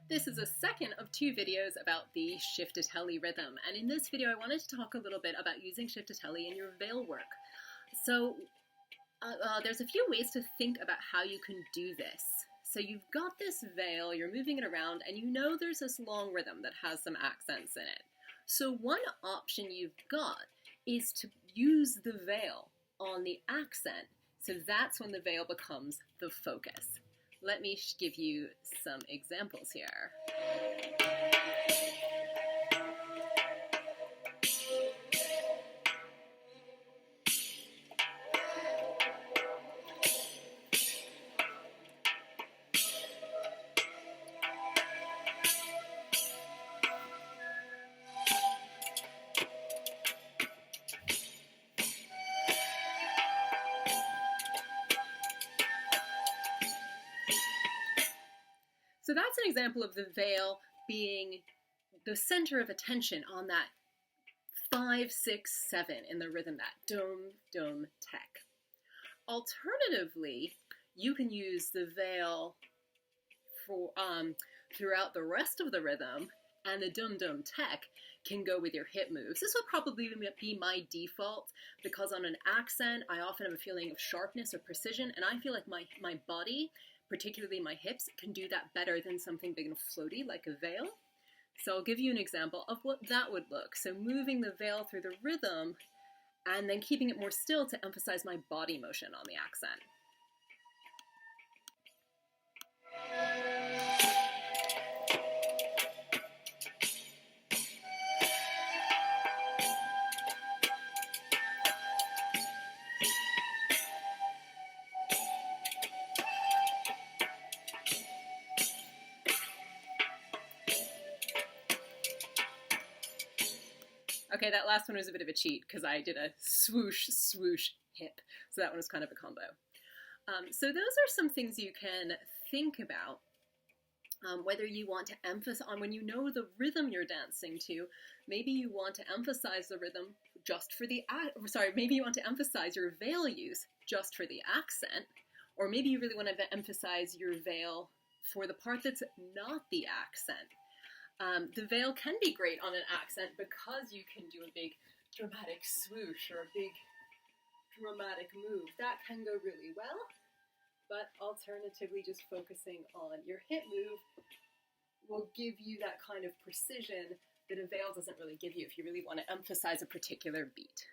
This is a second of two videos about the Chiftetelli rhythm, and in this video I wanted to talk a little bit about using Chiftetelli in your veil work. So there's a few ways to think about how you can do this. So you've got this veil, you're moving it around, and you know there's this long rhythm that has some accents in it. So one option you've got is to use the veil on the accent, so that's when the veil becomes the focus. Let me give you some examples here. So that's an example of the veil being the center of attention on that 5, 6, 7 in the rhythm, that dum, dum, tek. Alternatively, you can use the veil for throughout the rest of the rhythm, and the dum, dum, tek can go with your hip moves. This would probably be my default, because on an accent, I often have a feeling of sharpness or precision, and I feel like my body, particularly my hips, can do that better than something big and floaty like a veil. So I'll give you an example of what that would look. So moving the veil through the rhythm and then keeping it more still to emphasize my body motion on the accent. Okay, that last one was a bit of a cheat because I did a swoosh, swoosh, hip. So that one was kind of a combo. So those are some things you can think about. Whether you want to emphasize on when you know the rhythm you're dancing to, maybe you want to emphasize the rhythm just for the, maybe you want to emphasize your veil use just for the accent, or maybe you really want to emphasize your veil for the part that's not the accent. The veil can be great on an accent because you can do a big dramatic swoosh or a big dramatic move. That can go really well, but alternatively just focusing on your hip move will give you that kind of precision that a veil doesn't really give you if you really want to emphasize a particular beat.